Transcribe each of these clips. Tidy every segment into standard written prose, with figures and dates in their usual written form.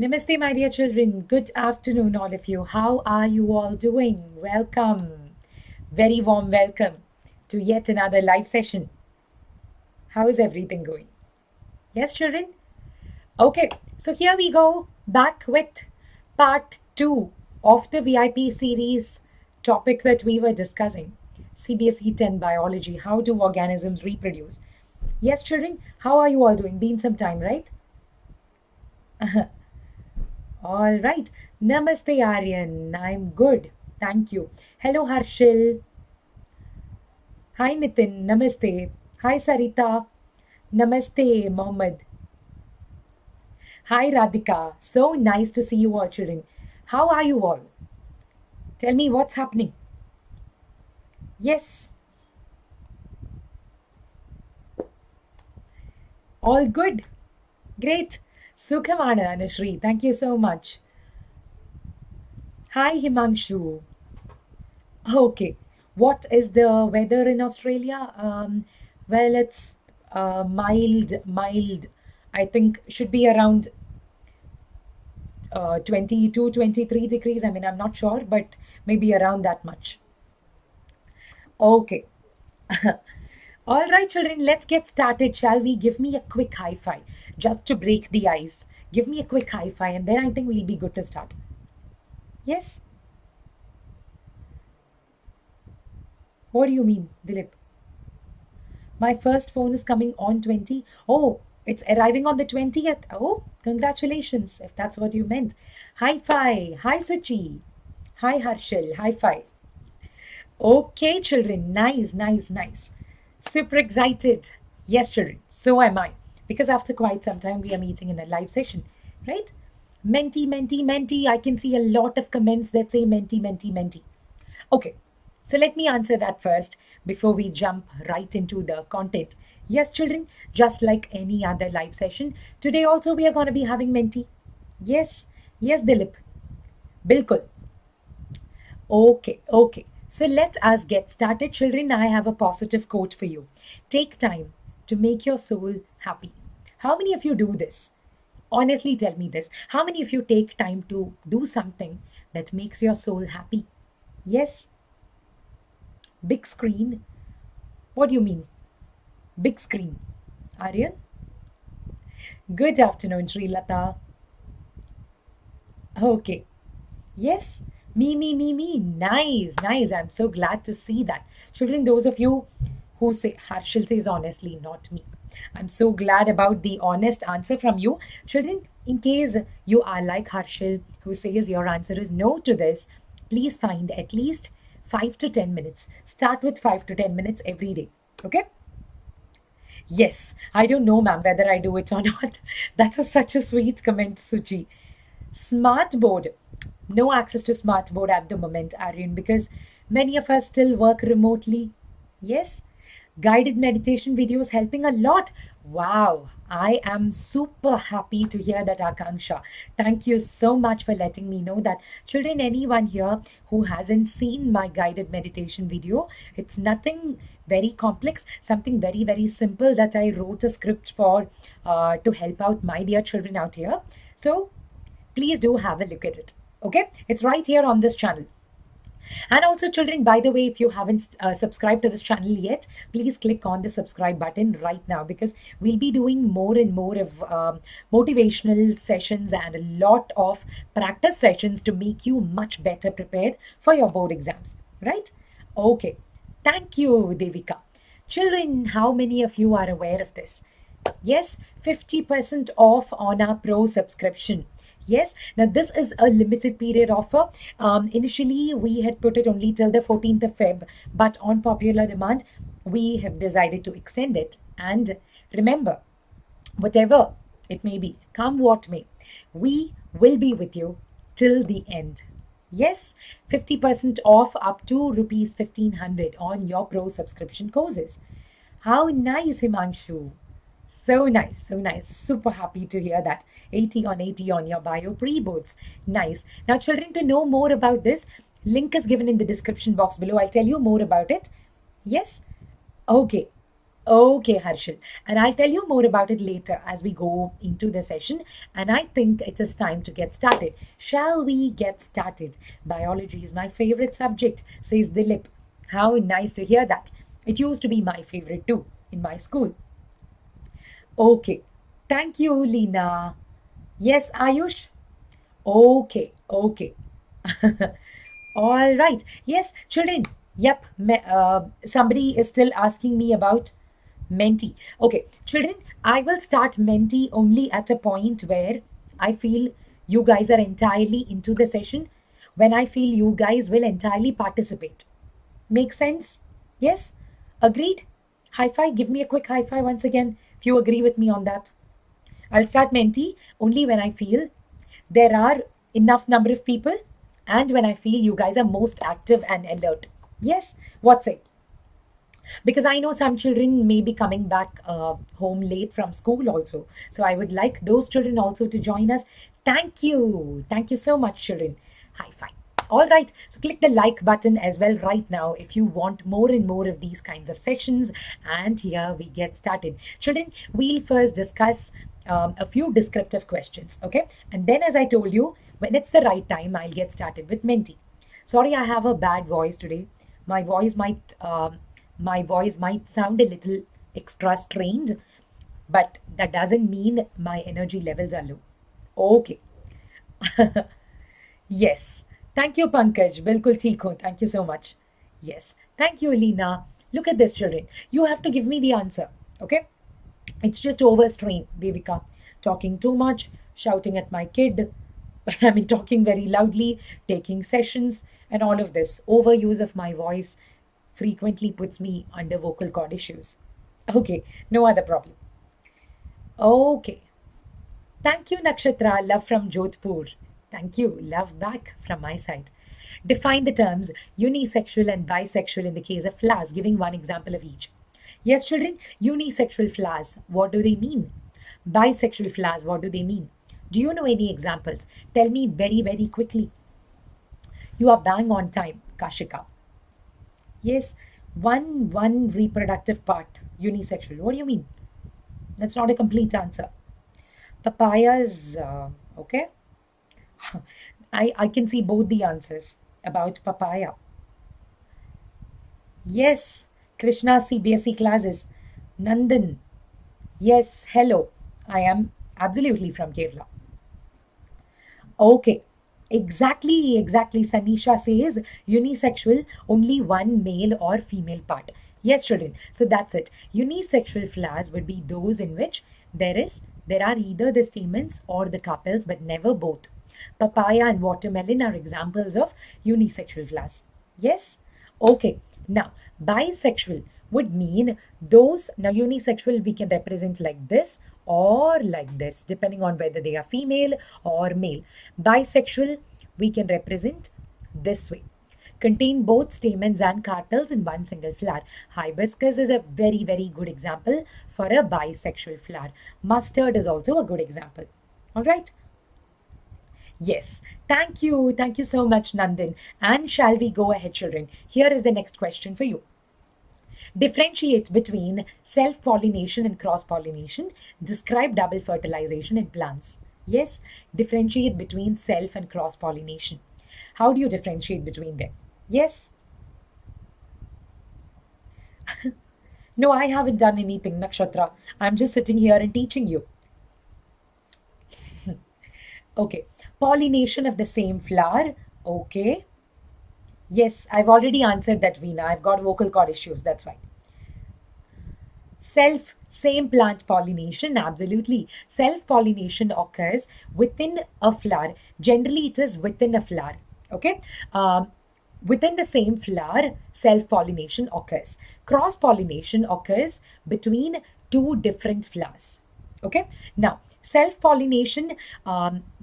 Namaste, my dear children. Good afternoon, all of you. How are you all doing? Welcome. Very warm welcome to yet another live session. How is everything going? Yes, children? Okay, so here we go back with part 2 of the VIP series topic that we were discussing. CBSE 10 biology. How do organisms reproduce? Yes, children, how are you all doing? Been some time, right? All right. Namaste, Aryan. I'm good. Thank you. Hello, Harshil. Hi, Nitin. Namaste. Hi, Sarita. Namaste, Mohammed. Hi, Radhika. So nice to see you all, children. How are you all? Tell me what's happening. Yes, all good. Great. Sukhamana, Anushree. Thank you so much. Hi, Himanshu. Okay. What is the weather in Australia? Well, it's mild. I think should be around 22, 23 degrees. I mean, I'm not sure, but maybe around that much. Okay. All right, children, let's get started, shall we? Give me a quick high five just to break the ice. Give me a quick high five, and then I think we'll be good to start. Yes? What do you mean, Dilip? My first phone is coming on 20. Oh, it's arriving on the 20th. Oh, congratulations, if that's what you meant. High five. Hi, Suchi. Hi, Harshil. High five. Okay, children. Nice. Super excited. Yes, children. So am I. Because after quite some time, we are meeting in a live session, right? Mentee. I can see a lot of comments that say mentee. Okay, so let me answer that first before we jump right into the content. Yes, children, just like any other live session, today also we are going to be having mentee. Yes, Dilip. Bilkul. Okay. So let us get started. Children, I have a positive quote for you. Take time to make your soul happy. How many of you do this? Honestly, tell me this. How many of you take time to do something that makes your soul happy? Yes, big screen. What do you mean? Big screen. Aryan? Good afternoon, Sri Lata. Okay. Yes, me. Nice. I'm so glad to see that. Children, those of you who say, Harshil says honestly, not me. I'm so glad about the honest answer from you. Children, in case you are like Harshil, who says your answer is no to this, please find at least 5 to 10 minutes. Start with 5 to 10 minutes every day. Okay? Yes, I don't know, ma'am, whether I do it or not. That was such a sweet comment, Suchi. Smart board. No access to smart board at the moment, Aryan, because many of us still work remotely. Yes. Guided meditation videos helping a lot. Wow. I am super happy to hear that, Akanksha. Thank you so much for letting me know that. Children, anyone here who hasn't seen my guided meditation video, it's nothing very complex, something very simple that I wrote a script for to help out my dear children out here. So please do have a look at it. Okay, it's right here on this channel. And also, children, by the way, if you haven't subscribed to this channel yet, please click on the subscribe button right now, because we'll be doing more and more of motivational sessions and a lot of practice sessions to make you much better prepared for your board exams, right? Okay, thank you, Devika. Children, how many of you are aware of this? Yes, 50% off on our pro subscription. Yes, now this is a limited period offer. Initially, we had put it only till the 14th of Feb, but on popular demand, we have decided to extend it. And remember, whatever it may be, come what may, we will be with you till the end. Yes, 50% off up to rupees 1500 on your pro subscription courses. How nice, Himanshu. So nice. Super happy to hear that. 80 on 80 on your bio pre-boards. Nice. Now, children, to know more about this, link is given in the description box below. I'll tell you more about it. Yes? Okay. Okay, Harshil. And I'll tell you more about it later as we go into the session. And I think it is time to get started. Shall we get started? Biology is my favorite subject, says Dilip. How nice to hear that. It used to be my favorite too in my school. Okay. Thank you, Lina. Yes, Ayush? Okay, okay. All right. Yes, children. Yep. Somebody is still asking me about mentee. Okay, children, I will start mentee only at a point where I feel you guys are entirely into the session, when I feel you guys will entirely participate. Make sense? Yes? Agreed? High five. Give me a quick high five once again if you agree with me on that. I'll start mentee only when I feel there are enough number of people and when I feel you guys are most active and alert. Yes? What's it? Because I know some children may be coming back home late from school also. So I would like those children also to join us. Thank you. Thank you so much, children. High five. All right. So click the like button as well right now if you want more and more of these kinds of sessions. And here we get started. Children, we'll first discuss a few descriptive questions. Okay. And then, as I told you, when it's the right time, I'll get started with mentee. Sorry, I have a bad voice today. My voice might sound a little extra strained, but that doesn't mean my energy levels are low. Okay. Yes. Thank you, Pankaj. Bilkul theek ho. Thank you so much. Yes. Thank you, Alina. Look at this, children. You have to give me the answer. Okay? It's just overstrain, Devika. Talking too much, shouting at my kid. I mean, talking very loudly, taking sessions, and all of this. Overuse of my voice frequently puts me under vocal cord issues. Okay, no other problem. Okay. Thank you, Nakshatra. Love from Jodhpur. Thank you. Love back from my side. Define the terms unisexual and bisexual in the case of flowers, giving one example of each. Yes, children, unisexual flowers, what do they mean? Bisexual flowers, what do they mean? Do you know any examples? Tell me very, very quickly. You are bang on time, Kashika. Yes, one reproductive part, unisexual. What do you mean? That's not a complete answer. Papayas, okay. I can see both the answers about papaya. Yes, Krishna CBSE classes. Nandan. Yes, hello. I am absolutely from Kerala. Okay. Exactly. Sanisha says unisexual, only one male or female part. Yes, children. So that's it. Unisexual flowers would be those in which there are either the stamens or the carpels, but never both. Papaya and watermelon are examples of unisexual flowers. Yes? Okay. Now, bisexual would mean those, now unisexual we can represent like this or like this, depending on whether they are female or male. Bisexual we can represent this way. Contain both stamens and carpels in one single flower. Hibiscus is a very, very good example for a bisexual flower. Mustard is also a good example. All right. Yes, thank you. Thank you so much, Nandan. And shall we go ahead, children? Here is the next question for you. Differentiate between self-pollination and cross-pollination. Describe double fertilization in plants. Yes, differentiate between self and cross-pollination. How do you differentiate between them? Yes? No, I haven't done anything, Nakshatra. I'm just sitting here and teaching you. Okay. Pollination of the same flower. Okay. Yes, I've already answered that, Veena. I've got vocal cord issues. That's why. Same plant pollination, absolutely. Self pollination occurs within a flower. Generally, it is within a flower. Okay. Within the same flower, self pollination occurs. Cross pollination occurs between two different flowers. Okay. Now, self pollination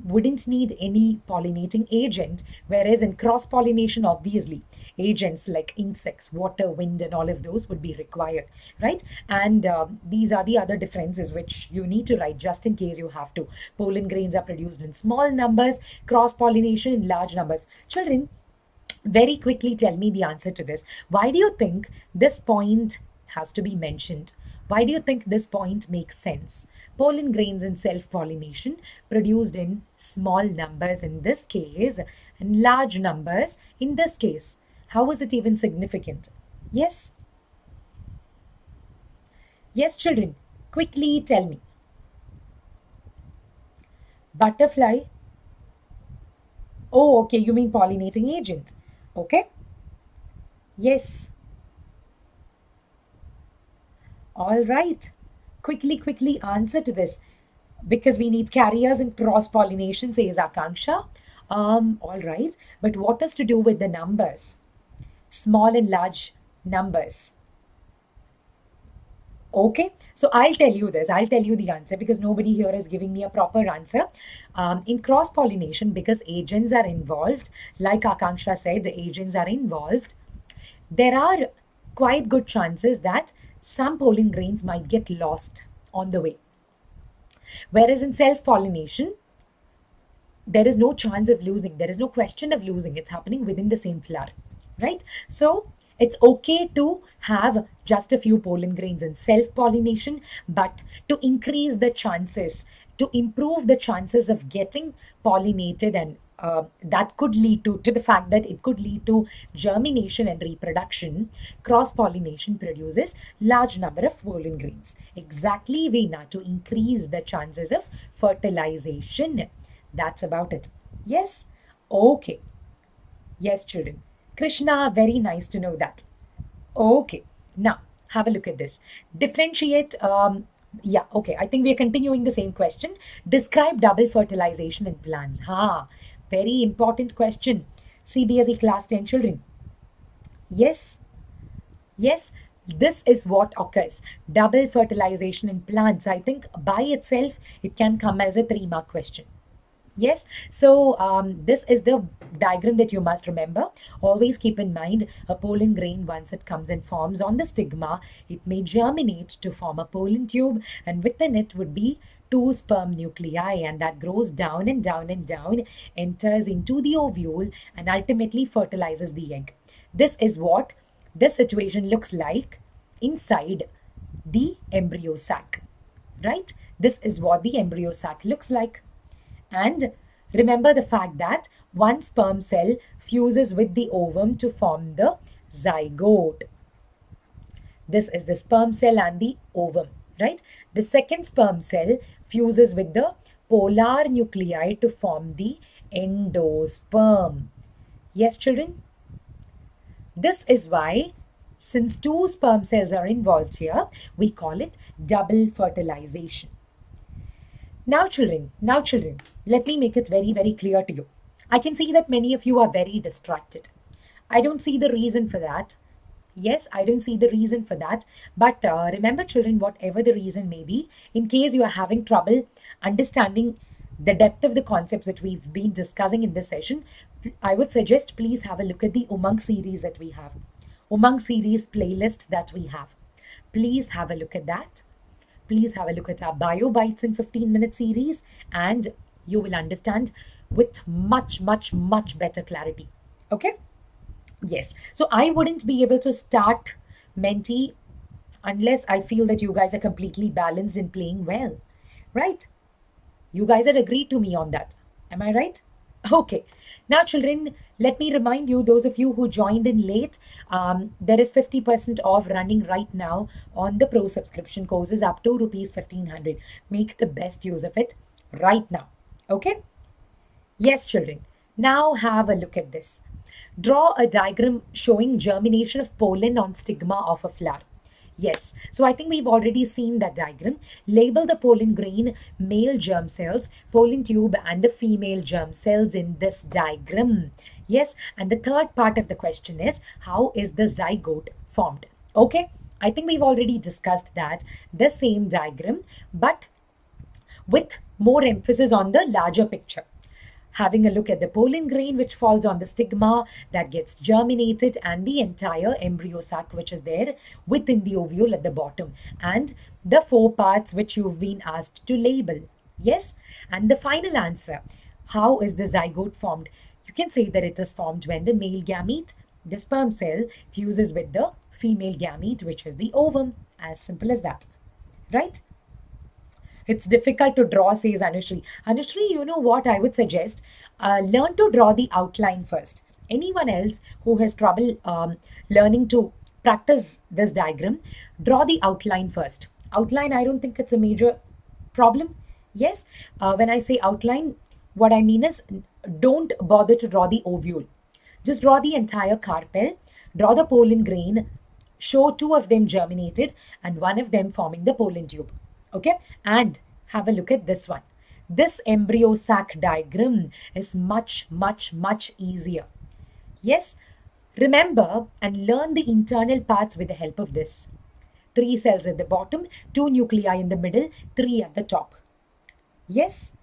wouldn't need any pollinating agent, whereas in cross pollination, obviously, agents like insects, water, wind, and all of those would be required, right? And these are the other differences which you need to write just in case you have to. Pollen grains are produced in small numbers, cross pollination in large numbers. Children, very quickly tell me the answer to this. Why do you think this point has to be mentioned? Why do you think this point makes sense? Pollen grains in self-pollination produced in small numbers in this case and large numbers in this case. How is it even significant? Yes? Yes, children, quickly tell me. Butterfly? Oh, okay, you mean pollinating agent. Okay? Yes. All right. Quickly answer to this because we need carriers in cross pollination, says Akanksha. All right. But what is to do with the numbers? Small and large numbers. Okay, so I'll tell you this. I'll tell you the answer because nobody here is giving me a proper answer. In cross pollination, because agents are involved, like Akanksha said, the agents are involved, there are quite good chances that some pollen grains might get lost on the way. Whereas in self pollination, there is no chance of losing, there is no question of losing, it's happening within the same flower, right? So it's okay to have just a few pollen grains in self pollination, but to increase the chances, to improve the chances of getting pollinated, and that could lead to the fact that it could lead to germination and reproduction. Cross pollination produces large number of pollen grains, exactly, Veena, to increase the chances of fertilization. That's about it. Yes? Okay. Yes, children. Krishna, very nice to know that. Okay. Now, have a look at this. Differentiate. Yeah, okay. I think we are continuing the same question. Describe double fertilization in plants. Very important question. CBSE Class 10 children. Yes. Yes, this is what occurs. Double fertilization in plants. I think by itself, it can come as a 3-mark question. Yes, so this is the diagram that you must remember. Always keep in mind a pollen grain, once it comes and forms on the stigma, it may germinate to form a pollen tube, and within it would be 2 sperm nuclei, and that grows down and down and down, enters into the ovule, and ultimately fertilizes the egg. This is what this situation looks like inside the embryo sac, right? This is what the embryo sac looks like. And remember the fact that one sperm cell fuses with the ovum to form the zygote. This is the sperm cell and the ovum, right? The second sperm cell fuses with the polar nuclei to form the endosperm. Yes, children? This is why, since 2 sperm cells are involved here, we call it double fertilization. Now children, let me make it very, very clear to you. I can see that many of you are very distracted. I don't see the reason for that. Yes, I don't see the reason for that. But remember children, whatever the reason may be, in case you are having trouble understanding the depth of the concepts that we've been discussing in this session, I would suggest please have a look at the Umang series that we have. Umang series playlist that we have. Please have a look at that. Please have a look at our Bio Bites in 15-minute series, and you will understand with much better clarity. Okay? Yes. So I wouldn't be able to start Mentee unless I feel that you guys are completely balanced and playing well. Right? You guys had agreed to me on that. Am I right? Okay. Now, children, let me remind you, those of you who joined in late, there is 50% off running right now on the pro subscription courses up to rupees 1500. Make the best use of it right now. Okay? Yes, children. Now have a look at this. Draw a diagram showing germination of pollen on stigma of a flower. Yes, so I think we've already seen that diagram. Label the pollen grain, male germ cells, pollen tube, and the female germ cells in this diagram. Yes, and the third part of the question is, how is the zygote formed? Okay, I think we've already discussed that, the same diagram, but with more emphasis on the larger picture. Having a look at the pollen grain which falls on the stigma that gets germinated, and the entire embryo sac which is there within the ovule at the bottom, and the 4 parts which you've been asked to label. Yes, and the final answer, how is the zygote formed? You can say that it is formed when the male gamete, the sperm cell, fuses with the female gamete which is the ovum. As simple as that. right? It's difficult to draw, says Anushri. Anushri, you know what I would suggest? Learn to draw the outline first. Anyone else who has trouble learning to practice this diagram, draw the outline first. Outline, I don't think it's a major problem. Yes, when I say outline, what I mean is don't bother to draw the ovule. Just draw the entire carpel, draw the pollen grain, show two of them germinated and one of them forming the pollen tube. Okay, and have a look at this one. This embryo sac diagram is much easier. Yes, remember and learn the internal parts with the help of this. 3 cells at the bottom, 2 nuclei in the middle, 3 at the top. Yes,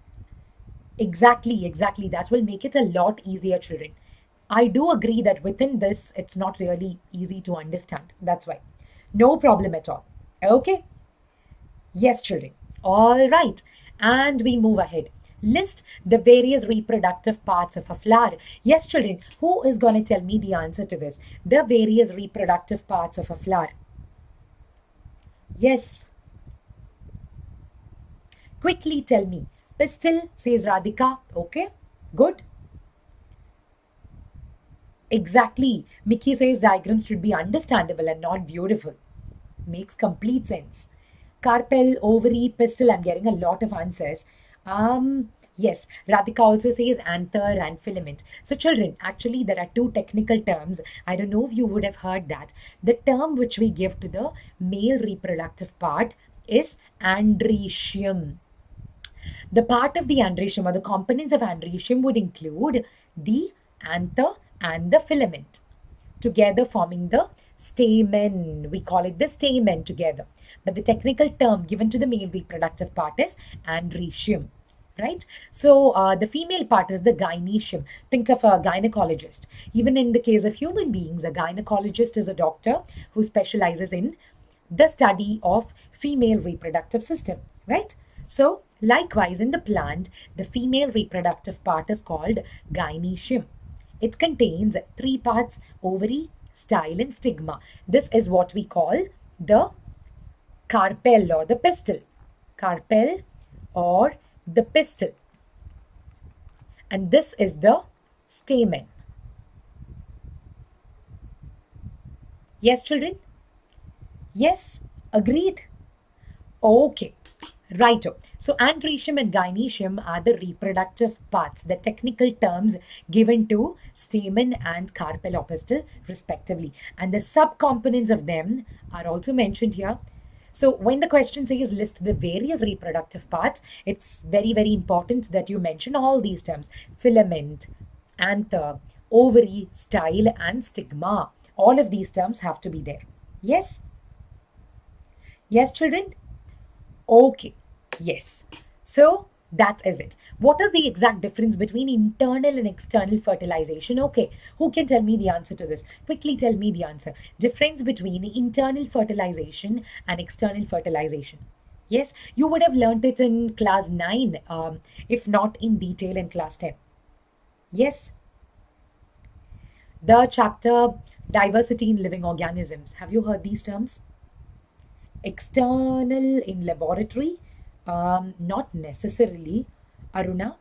exactly. That will make it a lot easier, children. I do agree that within this, it's not really easy to understand. That's why. No problem at all. Okay. Yes, children. All right. And we move ahead. List the various reproductive parts of a flower. Yes, children. Who is going to tell me the answer to this? The various reproductive parts of a flower. Yes. Quickly tell me. Pistil, says Radhika. Okay. Good. Exactly. Mickey says diagrams should be understandable and not beautiful. Makes complete sense. Carpel, ovary, pistil. I'm getting a lot of answers. Yes, Radhika also says anther and filament. So children, actually there are two technical terms. I don't know if you would have heard that. The term which we give to the male reproductive part is andrecium. The part of the andrecium or the components of andrecium would include the anther and the filament, together forming the stamen. We call it the stamen together. But the technical term given to the male reproductive part is andrecium, right? So the female part is the gynecium. Think of a gynecologist. Even in the case of human beings, a gynecologist is a doctor who specializes in the study of female reproductive system, right? So likewise in the plant, the female reproductive part is called gynecium. It contains 3 parts: ovary, style and stigma. This is what we call the carpel or the pistil. Carpel or the pistil. And this is the stamen. Yes, children? Yes, agreed? Okay, righto. So andrecium and gynecium are the reproductive parts, the technical terms given to stamen and carpel or pistil respectively. And the subcomponents of them are also mentioned here. So when the question says list the various reproductive parts, it's very important that you mention all these terms: filament, anther, ovary, style and stigma. All of these terms have to be there. Yes? Yes, children? Okay. Yes. So that is it. What is the exact difference between internal and external fertilization? Okay. Who can tell me the answer to this? Quickly tell me the answer. Difference between internal fertilization and external fertilization. Yes, you would have learnt it in class 9, if not in detail in class 10. Yes. The chapter Diversity in Living Organisms. Have you heard these terms? External in laboratory. Not necessarily, Aruna.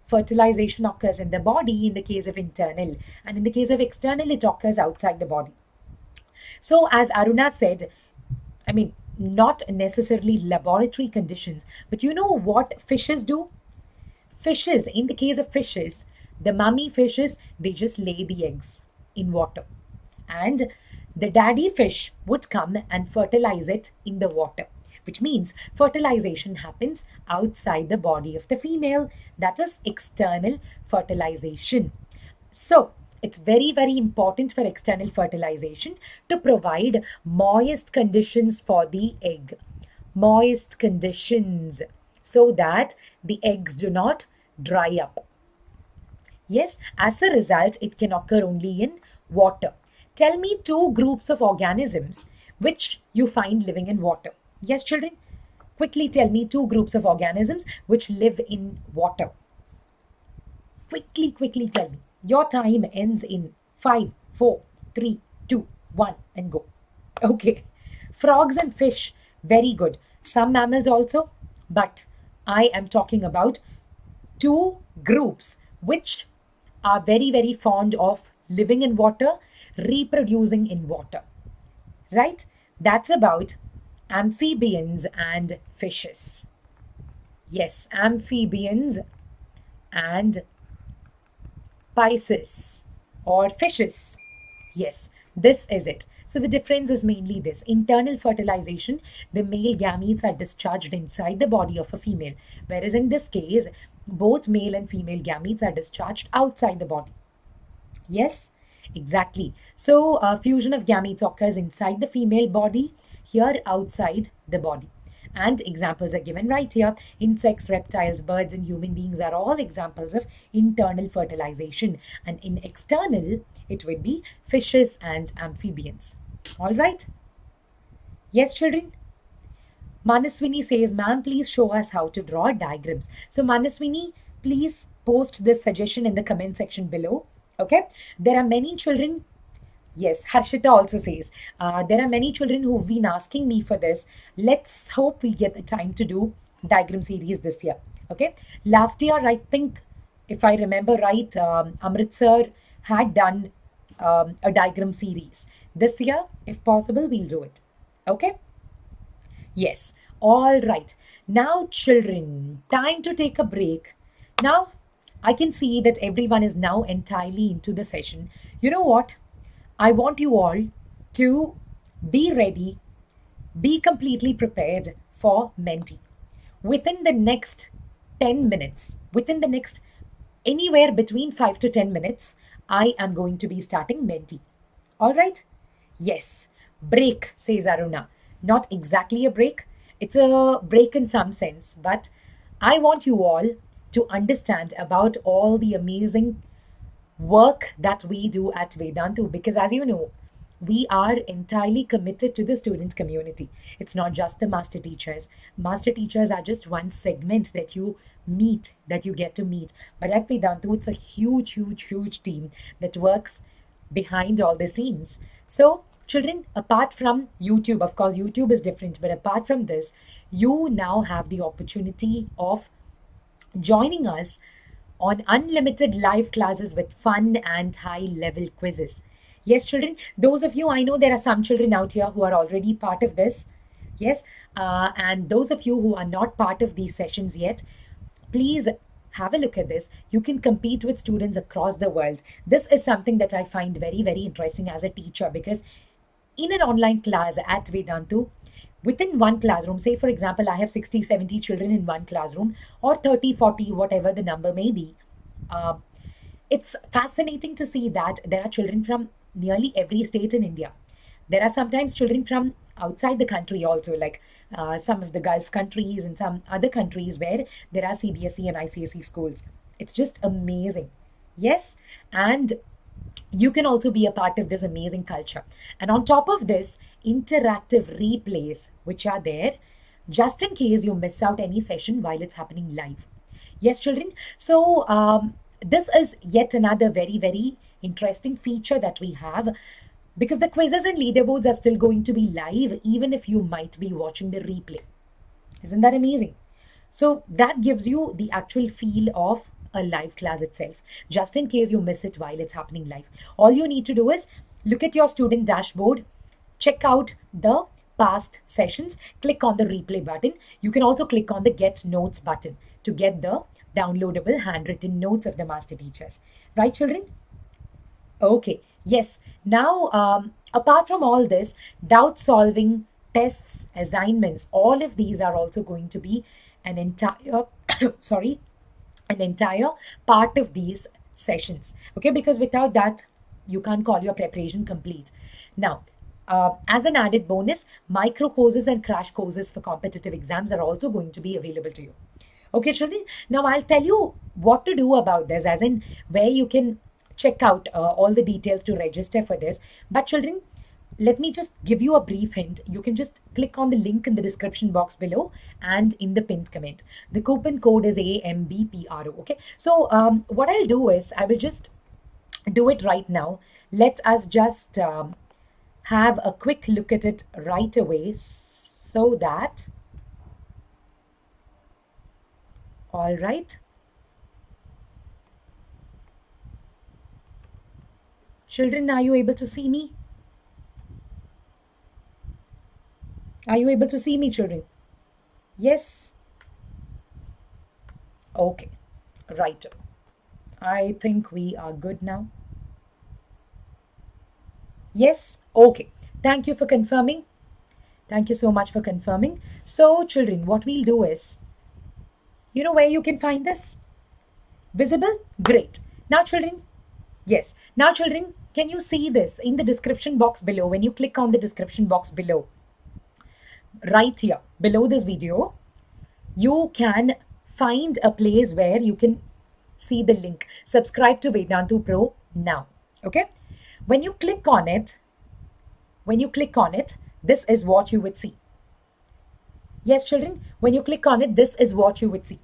Fertilization occurs in the body in the case of internal, and in the case of external, it occurs outside the body. So, as Aruna said, I mean, not necessarily laboratory conditions, but you know what fishes do? Fishes, in the case of fishes, the mummy fishes, they just lay the eggs in water. And the daddy fish would come and fertilize it in the water, which means fertilization happens outside the body of the female. That is external fertilization. So it's very important for external fertilization to provide moist conditions for the egg. Moist conditions so that the eggs do not dry up. Yes, as a result, it can occur only in water. Tell me 2 groups of organisms which you find living in water. Yes, children? Quickly tell me 2 groups of organisms which live in water. Quickly tell me. Your time ends in 5, 4, 3, 2, 1 and go. Okay. Frogs and fish. Very good. some mammals also, but I am talking about two groups which are very, very fond of living in water, reproducing in water, right? That's about amphibians and fishes. Yes, amphibians and Pisces or fishes. Yes, this is it. So the difference is mainly this. Internal fertilization, the male gametes are discharged inside the body of a female, whereas in this case, both male and female gametes are discharged outside the body. Yes, exactly. So fusion of gametes occurs inside the female body, here outside the body. And examples are given right here. Insects, reptiles, birds, and human beings are all examples of internal fertilization. And in external, it would be fishes and amphibians. All right. Yes, children? Manaswini says, ma'am, please show us how to draw diagrams. So, Manaswini, please post this suggestion in the comment section below. Okay. There are many children. Yes, Harshita also says, there are many children who've been asking me for this. Let's hope we get the time to do diagram series this year. Okay. Last year, I think, if I remember right, Amritsar had done a diagram series. This year, if possible, we'll do it. Okay. Yes. All right. Now, children, time to take a break. Now, I can see that everyone is now entirely into the session. You know what? I want you all to be ready, be completely prepared for mentee. Within the next 10 minutes, within the next anywhere between 5 to 10 minutes, I am going to be starting mentee. All right? Yes. Break, says Aruna. Not exactly a break. It's a break in some sense, but I want you all to understand about all the amazing work that we do at Vedantu, because as you know, we are entirely committed to the student community. It's not just the master teachers. Master teachers are just one segment that you meet, that you get to meet. But at Vedantu, it's a huge, huge, huge team that works behind all the scenes. So, children, apart from YouTube, of course, YouTube is different, but apart from this, you now have the opportunity of joining us on unlimited live classes with fun and high level quizzes. Yes, children, those of you, I know there are some children out here who are already part of this. Yes, and those of you who are not part of these sessions yet, please have a look at this. You can compete with students across the world. This is something that I find very, very interesting as a teacher, because in an online class at Vedantu, within one classroom, say for example, I have 60, 70 children in one classroom, or 30, 40, whatever the number may be. It's fascinating to see that there are children from nearly every state in India. There are sometimes children from outside the country also, like some of the Gulf countries and some other countries where there are CBSE and ICSE schools. It's just amazing. Yes, and you can also be a part of this amazing culture. And on top of this, interactive replays, which are there just in case you miss out any session while it's happening live. Yes, children. So, this is yet another very, very interesting feature that we have, because the quizzes and leaderboards are still going to be live, even if you might be watching the replay. Isn't that amazing? So, that gives you the actual feel of a live class itself, just in case you miss it while it's happening live. All you need to do is look at your student dashboard, check out the past sessions, click on the replay button. You can also click on the get notes button to get the downloadable handwritten notes of the master teachers. Right, children? Okay, yes. Now, apart from all this, doubt solving, tests, assignments, all of these are also going to be an entire, sorry, an entire part of these sessions. Okay, because without that, you can't call your preparation complete. Now, as an added bonus, micro courses and crash courses for competitive exams are also going to be available to you. Okay, children. Now, I'll tell you what to do about this, as in where you can check out all the details to register for this. But, children, let me just give you a brief hint. You can just click on the link in the description box below and in the pinned comment. The coupon code is AMBPRO. Okay. So, what I'll do is I will just do it right now. Let us just have a quick look at it right away, so that All right. Children, are you able to see me? Are you able to see me, children? Yes? Okay. Right. I think we are good now. Yes? Okay. Thank you for confirming. Thank you so much for confirming. So, children, what we'll do is, you know where you can find this? Visible? Great. Now, children, yes. Now, children, can you see this in the description box below? When you click on the description box below, right here, below this video, you can find a place where you can see the link. Subscribe to Vedantu Pro now. Okay? When you click on it, this is what you would see. Yes, children, when you click on it, this is what you would see.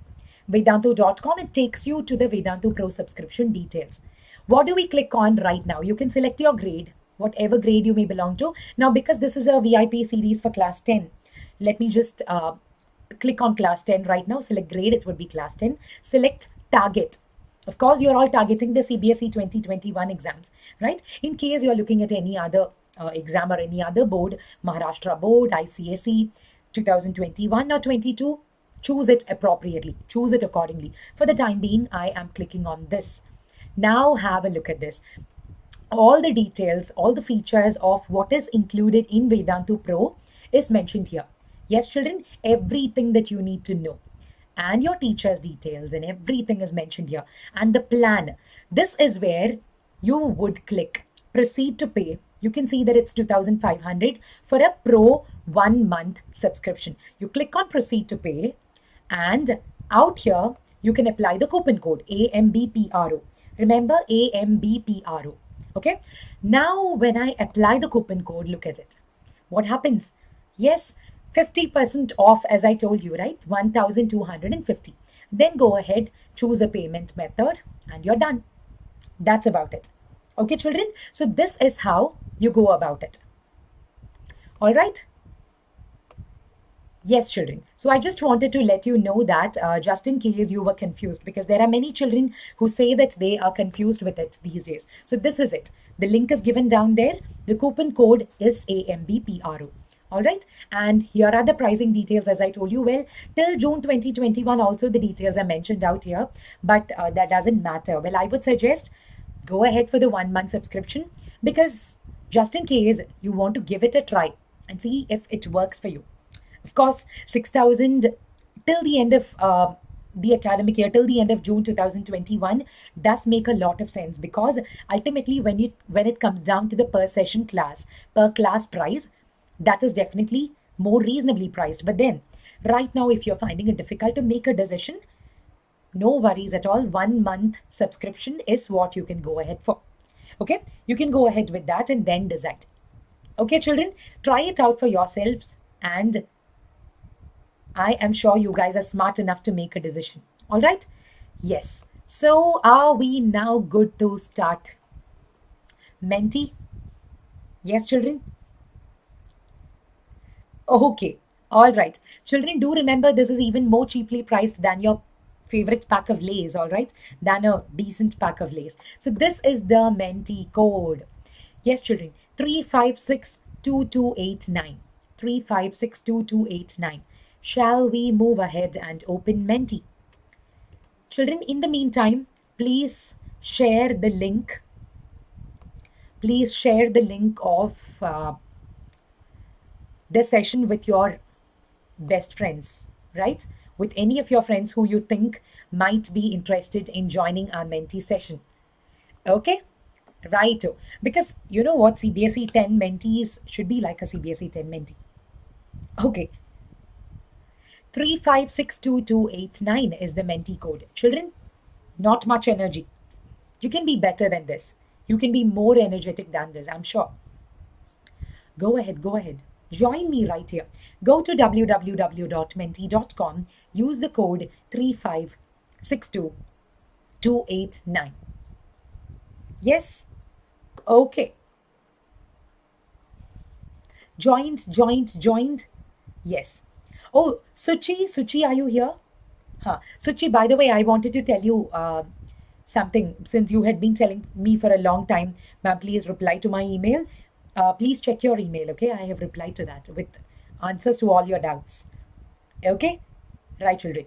Vedantu.com, it takes you to the Vedantu Pro subscription details. What do we click on right now? You can select your grade, whatever grade you may belong to. Now, because this is a VIP series for class 10, let me just click on class 10 right now. Select grade, it would be class 10. Select target. Of course, you're all targeting the CBSE 2021 exams, right? In case you're looking at any other exam or any other board, Maharashtra board, ICSE, 2021 or 22, choose it appropriately, choose it accordingly. For the time being, I am clicking on this. Now have a look at this. All the details, all the features of what is included in Vedantu Pro is mentioned here. Yes, children, everything that you need to know and your teacher's details and everything is mentioned here. And the plan, this is where you would click proceed to pay. You can see that it's 2,500 for a pro 1 month subscription. You click on proceed to pay and out here you can apply the coupon code AMBPRO. Remember AMBPRO. Okay. Now when I apply the coupon code, look at it. What happens? Yes, 50% off, as I told you, right? 1,250. Then go ahead, choose a payment method and you're done. That's about it. Okay, children? So this is how you go about it. All right? Yes, children. So I just wanted to let you know that just in case you were confused, because there are many children who say that they are confused with it these days. So this is it. The link is given down there. The coupon code is AMBPRO. All right. And here are the pricing details, as I told you. Well, till June 2021, also the details are mentioned out here, but that doesn't matter. Well, I would suggest go ahead for the 1 month subscription, because just in case you want to give it a try and see if it works for you. Of course, 6,000 till the end of the academic year, till the end of June 2021 does make a lot of sense, because ultimately when it comes down to the per session class, per class price, that is definitely more reasonably priced. But then right now, if you're finding it difficult to make a decision, no worries at all. 1 month subscription is what you can go ahead for. Okay, you can go ahead with that and then decide. Okay, children, try it out for yourselves, and I am sure you guys are smart enough to make a decision. All right? Yes. So are we now good to start? Mentee? Yes, children? Okay. All right. Children, do remember this is even more cheaply priced than your favorite pack of Lays, all right? Than a decent pack of Lays. So this is the mentee code. Yes, children. 3562289. 3562289. Shall we move ahead and open mentee? Children, in the meantime, please share the link. Please share the link of the session with your best friends, right? With any of your friends who you think might be interested in joining our mentee session. Okay? Right. Because you know what? CBSE 10 mentees should be like a CBSE 10 mentee. Okay. 3562289 is the mentee code. Children, not much energy. You can be better than this. You can be more energetic than this, I'm sure. Go ahead, go ahead. Join me right here. Go to www.mentee.com. Use the code 3562289. Yes? Okay. Joined. Yes. Oh, Suchi, are you here? Suchi, by the way, I wanted to tell you something. Since you had been telling me for a long time, ma'am, please reply to my email. Please check your email, okay? I have replied to that with answers to all your doubts. Okay? Right, children.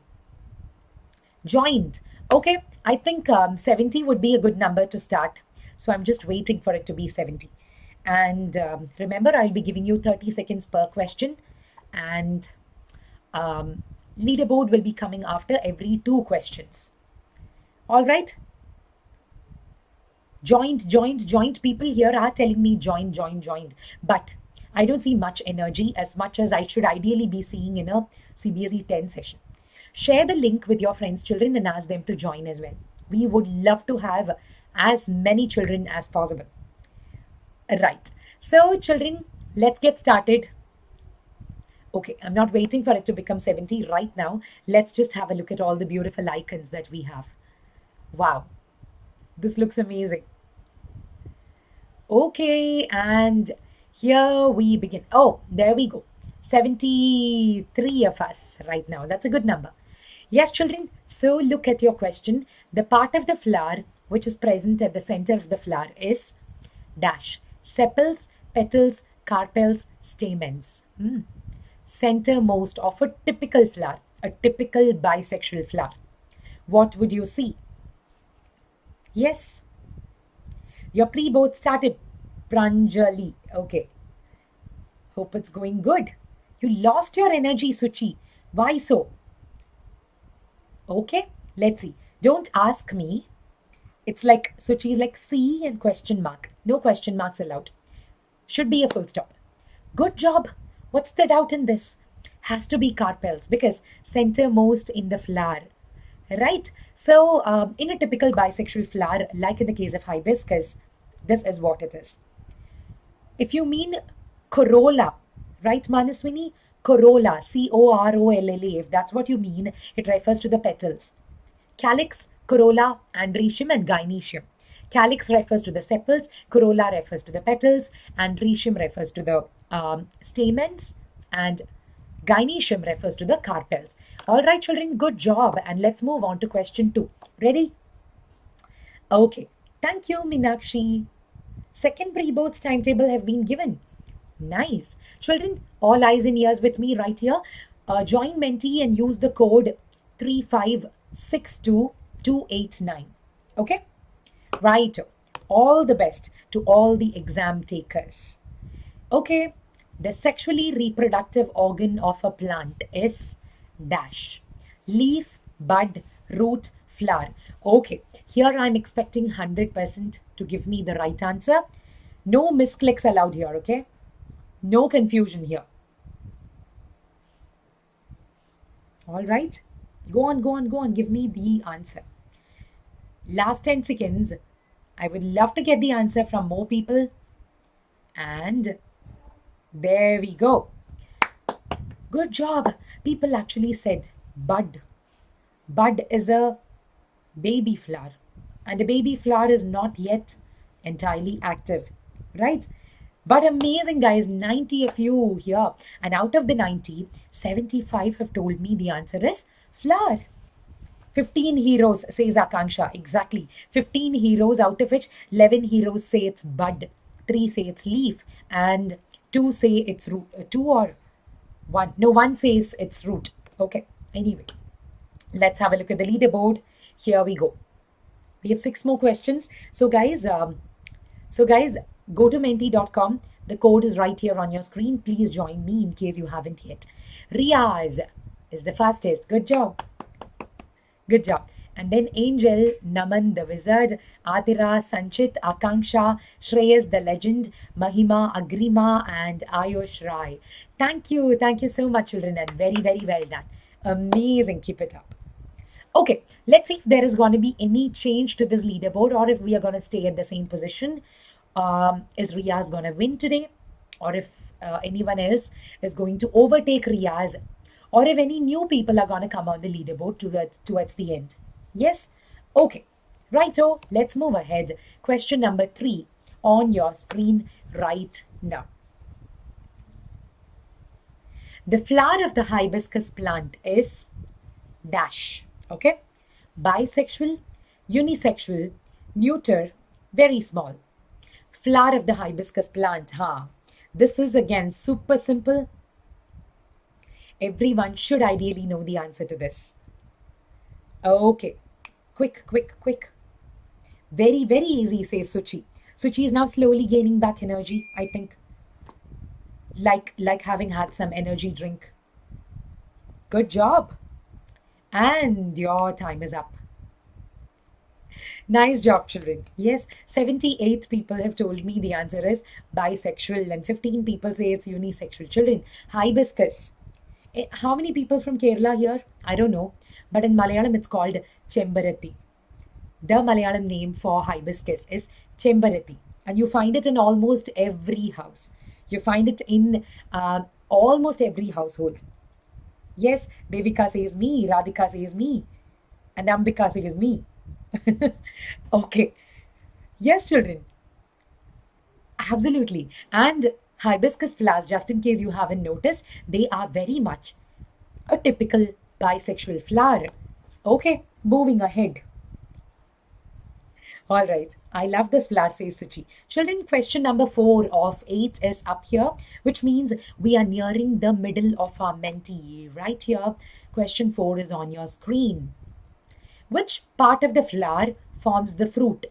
Joined. Okay, I think 70 would be a good number to start. So I'm just waiting for it to be 70. And remember, I'll be giving you 30 seconds per question. And leaderboard will be coming after every 2 questions. All right? Joined people here are telling me joined. But I don't see much energy as much as I should ideally be seeing in a CBSE 10 session. Share the link with your friends, children, and ask them to join as well. We would love to have as many children as possible. Right. So, children, let's get started. Okay, I'm not waiting for it to become 70 right now. Let's just have a look at all the beautiful icons that we have. Wow, this looks amazing. Okay, and here we begin. Oh, there we go. 73 of us right now. That's a good number. Yes, children. So look at your question. The part of the flower which is present at the center of the flower is dash. Sepals, petals, carpels, stamens. Centermost of a typical flower, a typical bisexual flower. What would you see? Yes. Your pre-board started. Pranjali. Okay. Hope it's going good. You lost your energy, Suchi. Why so? Okay, let's see. Don't ask me. It's like Suchi is like C and question mark. No question marks allowed. Should be a full stop. Good job. What's the doubt in this? Has to be carpels because centermost in the flower. Right? So, in a typical bisexual flower, like in the case of hibiscus, this is what it is. If you mean corolla, right, Manaswini? Corolla, Corolla, if that's what you mean, it refers to the petals. Calyx, corolla, andrecium, and gynoecium. Calyx refers to the sepals, corolla refers to the petals, andrecium refers to the stamens, and gynoecium refers to the carpels. All right, children, good job. And let's move on to question 2. Ready? Okay. Thank you, Minakshi. Second pre-board's timetable have been given. Nice. Children, all eyes and ears with me right here. Join Mentee and use the code 3562289. Okay? Right. All the best to all the exam takers. Okay. The sexually reproductive organ of a plant is dash. Leaf, bud, root, flower. Okay. Here I'm expecting 100% to give me the right answer. No misclicks allowed here, okay? No confusion here. All right. Go on. Give me the answer. Last 10 seconds. I would love to get the answer from more people. And there we go. Good job. People actually said bud. Bud is a baby flower. And a baby flower is not yet entirely active. Right? But amazing, guys, 90 of you here. And out of the 90, 75 have told me the answer is flower. 15 heroes, says Akanksha. Exactly. 15 heroes, out of which 11 heroes say it's bud, 3 say it's leaf, and 2 say it's root. 2 or 1? No, 1 says it's root. Okay. Anyway, let's have a look at the leaderboard. Here we go. We have 6 more questions. So guys, go to mentee.com. The code is right here on your screen. Please join me in case you haven't yet. Riaz is the fastest. Good job. Good job. And then Angel, Naman the wizard, Adira, Sanchit, Akanksha, Shreyas the legend, Mahima, Agrima, and Ayush Rai. Thank you. Thank you so much, children, and very, very well done. Amazing. Keep it up. Okay, let's see if there is going to be any change to this leaderboard or if we are going to stay at the same position. Is Riaz going to win today? Or if anyone else is going to overtake Riaz? Or if any new people are going to come on the leaderboard towards the end? Yes? Okay. Righto, let's move ahead. Question number 3 on your screen right now. The flower of the hibiscus plant is dash. Okay? Bisexual, unisexual, neuter, very small. Flower of the hibiscus plant, huh? This is again super simple. Everyone should ideally know the answer to this. Okay. Quick, quick, quick. Very, very easy, says Suchi. Suchi is now slowly gaining back energy, I think. Like having had some energy drink. Good job. And your time is up. Nice job, children. Yes, 78 people have told me the answer is bisexual, and 15 people say it's unisexual. Children, hibiscus. How many people from Kerala here? I don't know. But in Malayalam, it's called Chembarati. The Malayalam name for hibiscus is Chembarati. And you find it in almost every house. You find it in almost every household. Yes, Devika says me, Radhika says me, and Ambika says me. Okay. Yes, children. Absolutely. And hibiscus flowers, just in case you haven't noticed, they are very much a typical bisexual flower. Okay, moving ahead. All right. I love this flower, says Suchi. Children, question number 4 of 8 is up here, which means we are nearing the middle of our mentee. Right here, question 4 is on your screen. Which part of the flower forms the fruit?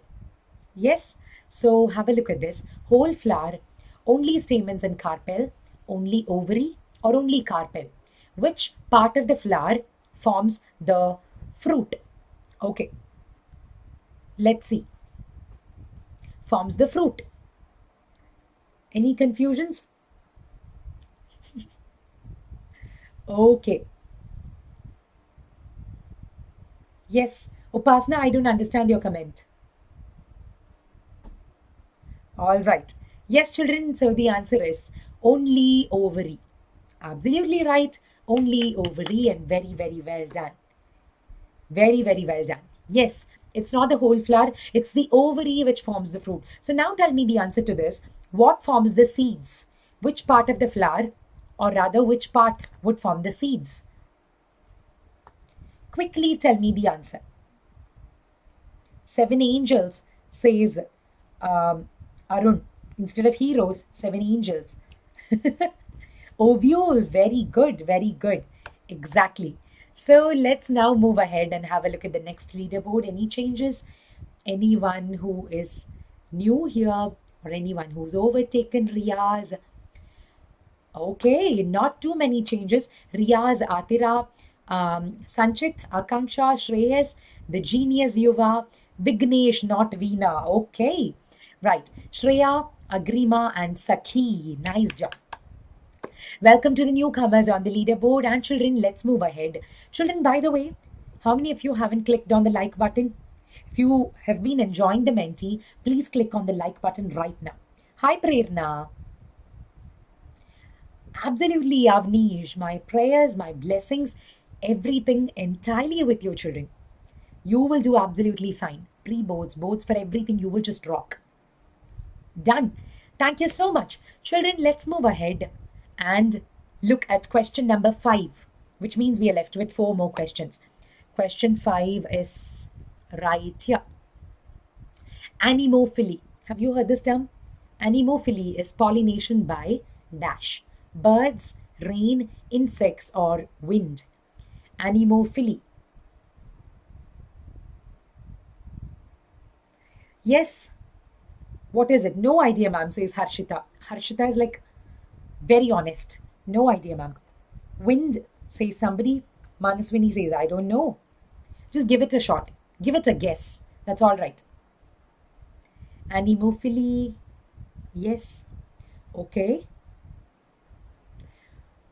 Yes. So have a look at this. Whole flower, only stamens and carpel, only ovary, or only carpel. Which part of the flower forms the fruit? Okay. Let's see. Forms the fruit. Any confusions? Okay. Yes. Upasna, I don't understand your comment. All right. Yes, children. So the answer is only ovary. Absolutely right. Only ovary, and very, very well done. Very, very well done. Yes, it's not the whole flower, it's the ovary which forms the fruit. So now tell me the answer to this. What forms the seeds? Which part of the flower, or rather, which part would form the seeds? Quickly tell me the answer. 7 angels, says Arun. Instead of heroes, 7 angels. Ovule, very good, very good. Exactly. So let's now move ahead and have a look at the next leaderboard. Any changes? Anyone who is new here, or anyone who's overtaken Riyaz? Okay, not too many changes. Riyaz, Atira, Sanchit, Akanksha, Shreyas, the genius Yuva, Vignesh, not Veena. Okay, right. Shreya, Agrima, and Sakhi. Nice job. Welcome to the newcomers on the leaderboard. And children, let's move ahead. Children, by the way, how many of you haven't clicked on the like button? If you have been enjoying the mentee, please click on the like button right now. Hi, Prerna. Absolutely, Avnish. My prayers, my blessings, everything entirely with you, children. You will do absolutely fine. Pre-boards, boards for everything, you will just rock. Done. Thank you so much. Children, let's move ahead and look at question number 5, which means we are left with 4 more questions. Question 5 is right here. Anemophily. Have you heard this term? Anemophily is pollination by dash. Birds, rain, insects, or wind. Anemophily. Yes. What is it? No idea, ma'am, says Harshita. Harshita is like very honest. No idea, ma'am. Wind, says somebody. Manaswini says, I don't know. Just give it a shot. Give it a guess. That's all right. Anemophily. Yes. Okay.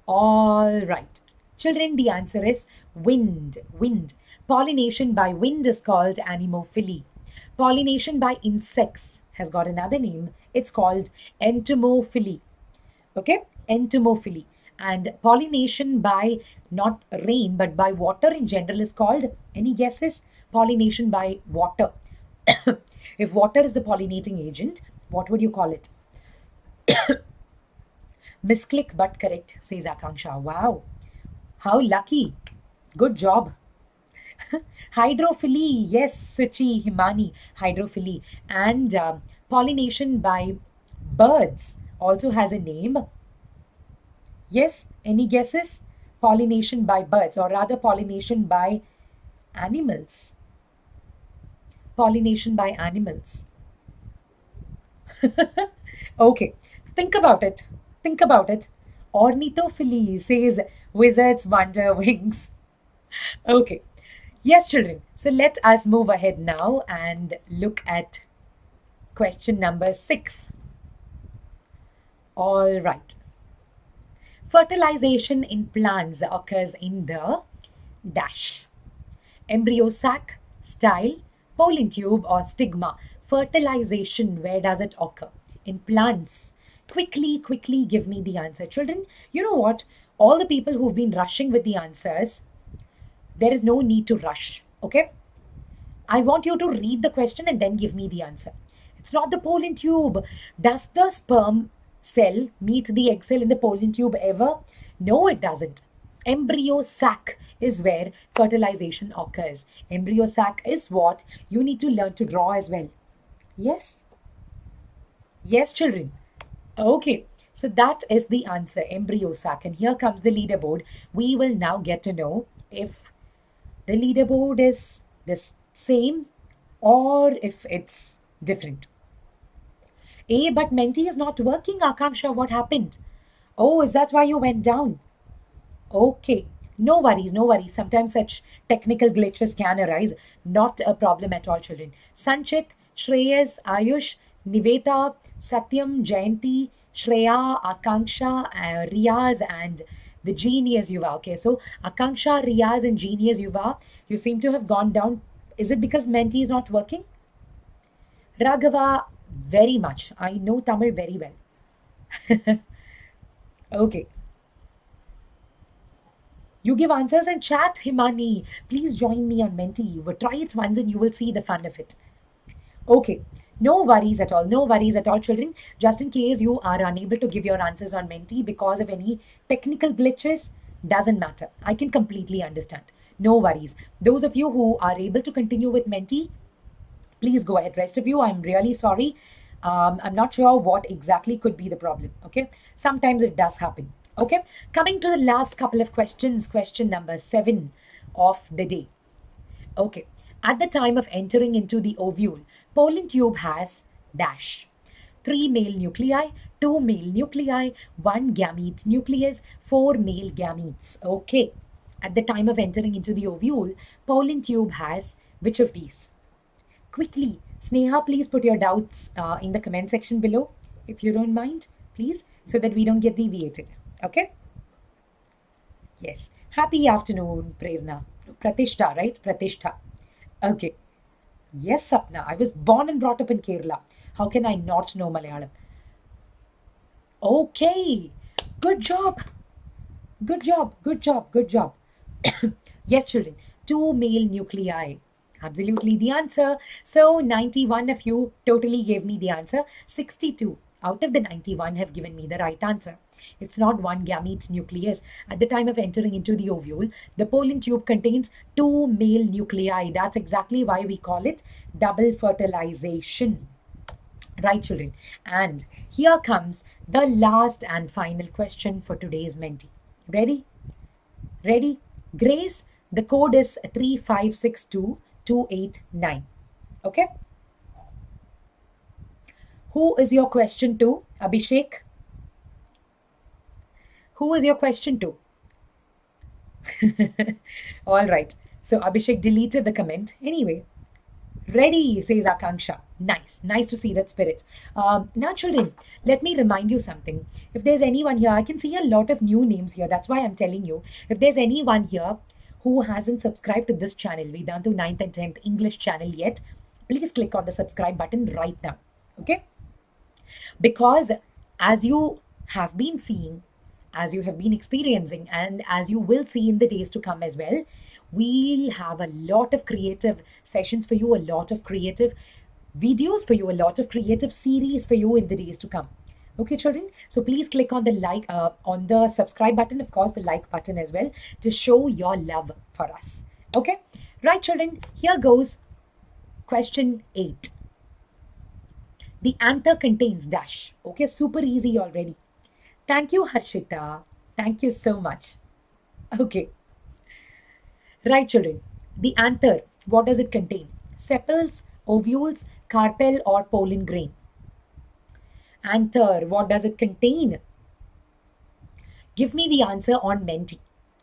All right. Children, the answer is wind. Wind. Pollination by wind is called anemophily. Pollination by insects has got another name. It's called entomophily. Okay? Entomophily. And pollination by not rain but by water in general is called, any guesses? Pollination by water. If water is the pollinating agent, what would you call it? Misclick but correct, says Akanksha. Wow. How lucky. Good job. Hydrophily, yes, Suchi, Himani, hydrophily. And pollination by birds also has a name. Yes, any guesses? Pollination by birds, or rather, pollination by animals. Pollination by animals. Okay, think about it. Think about it. Ornithophily says wizards wonder wings. Okay. Yes, children. So let us move ahead now and look at question number 6. All right. Fertilization in plants occurs in the dash. Embryo sac, style, pollen tube, or stigma. Fertilization, where does it occur? In plants. Quickly give me the answer. Children, you know what? All the people who've been rushing with the answers, there is no need to rush. Okay? I want you to read the question and then give me the answer. It's not the pollen tube. Does the sperm cell meet the egg cell in the pollen tube ever? No, it doesn't. Embryo sac is where fertilization occurs. Embryo sac is what you need to learn to draw as well. Yes? Yes, children. Okay. So that is the answer, embryo sac. And here comes the leaderboard. We will now get to know if the leaderboard is the same or if it's different. But mentee is not working, Akanksha. What happened? Oh, is that why you went down? Okay. No worries, no worries. Sometimes such technical glitches can arise. Not a problem at all, children. Sanchit, Shreyas, Ayush, Niveta, Satyam, Jayanti, Shreya, Akanksha, Riyaz, and the genius Yuva. Okay, so Akanksha, Riyaz, and genius Yuva, you seem to have gone down. Is it because mentee is not working? Raghava, very much. I know Tamil very well. Okay. You give answers and chat, Himani. Please join me on mentee. But try it once and you will see the fun of it. Okay. No worries at all. No worries at all, children. Just in case you are unable to give your answers on mentee because of any technical glitches, doesn't matter. I can completely understand. No worries. Those of you who are able to continue with mentee, please go ahead. Rest of you, I'm really sorry. I'm not sure what exactly could be the problem. Okay. Sometimes it does happen. Okay. Coming to the last couple of questions, question number 7 of the day. Okay. At the time of entering into the ovule, pollen tube has dash. 3 male nuclei, 2 male nuclei, 1 gamete nucleus, 4 male gametes. Okay. At the time of entering into the ovule, pollen tube has which of these? Quickly, Sneha, please put your doubts in the comment section below, if you don't mind, please, so that we don't get deviated. Okay? Yes. Happy afternoon, Prerna. Pratishtha, right? Pratishtha. Okay. Yes, Sapna. I was born and brought up in Kerala. How can I not know Malayalam? Okay. Good job. Good job. Good job. Good job. Yes, children. 2 male nuclei. Absolutely the answer. So 91 of you totally gave me the answer. 62 out of the 91 have given me the right answer. It's not 1 gamete nucleus. At the time of entering into the ovule, the pollen tube contains 2 male nuclei. That's exactly why we call it double fertilization. Right, children? And here comes the last and final question for today's mentee. Ready? Ready? Grace, the code is 3562289. Okay? Who is your question to? Abhishek? Who is your question to? All right. So Abhishek deleted the comment. Anyway, ready, says Akanksha. Nice. Nice to see that spirit. Now, children, let me remind you something. If there's anyone here, I can see a lot of new names here. That's why I'm telling you. If there's anyone here who hasn't subscribed to this channel, Vedantu 9th and 10th English channel yet, please click on the subscribe button right now. Okay? Because as you have been seeing, as you have been experiencing, and as you will see in the days to come as well, we'll have a lot of creative sessions for you, a lot of creative videos for you, a lot of creative series for you in the days to come. Okay, children? So please click on the on the subscribe button, of course, the like button as well, to show your love for us. Okay? Right, children, here goes question 8. The anther contains dash. Okay, super easy already. Thank you, Harshita. Thank you so much. Okay, right, children. The anther, what does it contain? Sepals, ovules, carpel, or pollen grain? Anther, what does it contain? Give me the answer on mentee.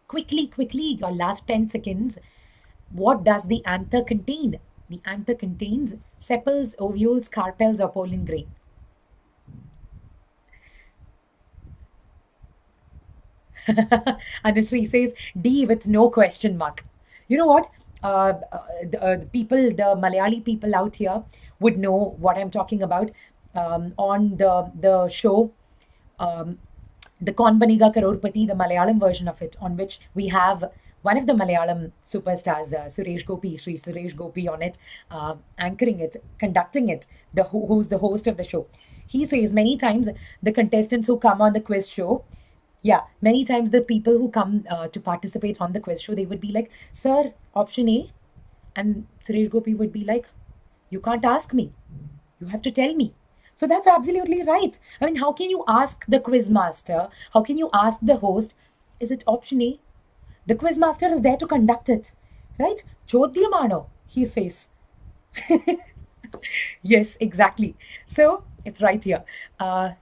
Quickly, quickly, your last 10 seconds. What does the anther contain? The anther contains sepals, ovules, carpels, or pollen grain. Anushree says D with no question mark. You know what? The people, the Malayali people out here would know what I'm talking about. On the show, um, the Kaun Banega Karorpati, the Malayalam version of it, on which we have one of the Malayalam superstars, Suresh Gopi, Sri Suresh Gopi, on it, anchoring it, conducting it, who's the host of the show. He says many times the contestants who come on the quiz show, yeah, many times the people who come to participate on the quiz show, they would be like, "Sir, option A," and Suresh Gopi would be like, "You can't ask me. You have to tell me." So that's absolutely right. I mean, how can you ask the quiz master? How can you ask the host? Is it option A? The quiz master is there to conduct it, right? Chodyamano, he says. Yes, exactly. So it's right here.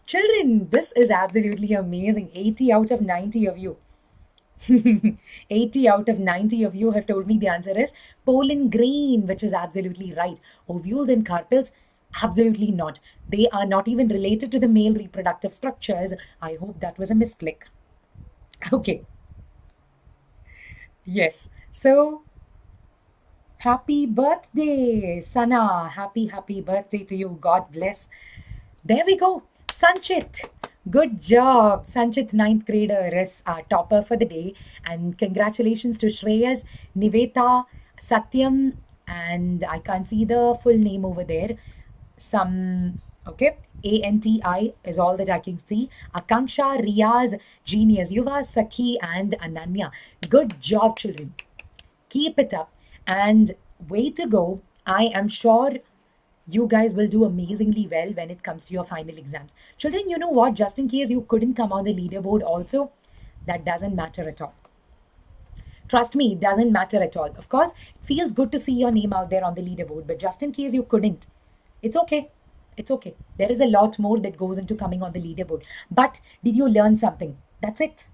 Children, this is absolutely amazing. 80 out of 90 of you. 80 out of 90 of you have told me the answer is pollen grain, which is absolutely right. Ovules and carpels, absolutely not. They are not even related to the male reproductive structures. I hope that was a misclick. Okay, yes. So, happy birthday, Sana. Happy birthday to you. God bless. There we go. Sanchit. Good job. Sanchit, ninth grader, is our topper for the day. And congratulations to Shreyas, Niveta, Satyam, and I can't see the full name over there. Some, okay. ANTI is all that I can see. Akanksha, Riaz, Genius, Yuva, Sakhi, and Ananya. Good job, children. Keep it up. And way to go. I am sure you guys will do amazingly well when it comes to your final exams. Children, you know what? Just in case you couldn't come on the leaderboard also, that doesn't matter at all. Trust me, it doesn't matter at all. Of course, it feels good to see your name out there on the leaderboard, but just in case you couldn't, it's okay. It's okay. There is a lot more that goes into coming on the leaderboard. But did you learn something? That's it.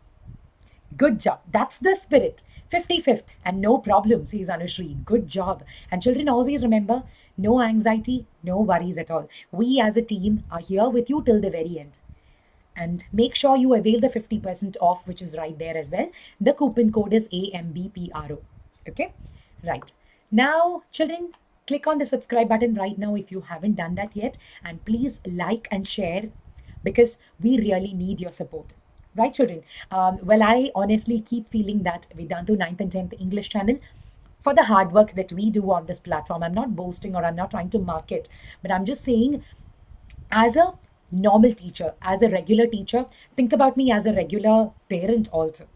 Good job. That's the spirit. 55th and no problem, says Anushri. Good job. And children, always remember, no anxiety, no worries at all. We as a team are here with you till the very end. And make sure you avail the 50% off, which is right there as well. The coupon code is AMBPRO. Okay? Right. Now, children, click on the subscribe button right now if you haven't done that yet. And please like and share because we really need your support. Right, children? Well, I honestly keep feeling that Vedantu 9th and 10th English channel, for the hard work that we do on this platform, I'm not boasting or I'm not trying to market, but I'm just saying, as a normal teacher, as a regular teacher, think about me as a regular parent also.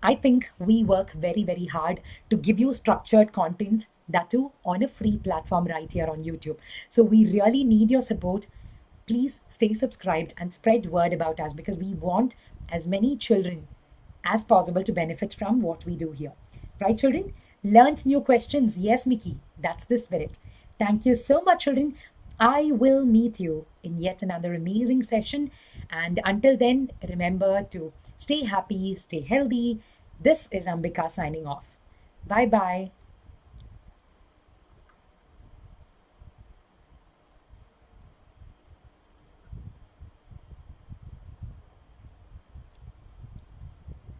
I think we work very, very hard to give you structured content, that too on a free platform right here on YouTube. So we really need your support. Please stay subscribed and spread word about us because we want as many children as possible to benefit from what we do here. Right, children? Learned new questions? Yes, Mickey. That's the spirit. Thank you so much, children. I will meet you in yet another amazing session. And until then, remember to stay happy, stay healthy. This is Ambika signing off. Bye bye.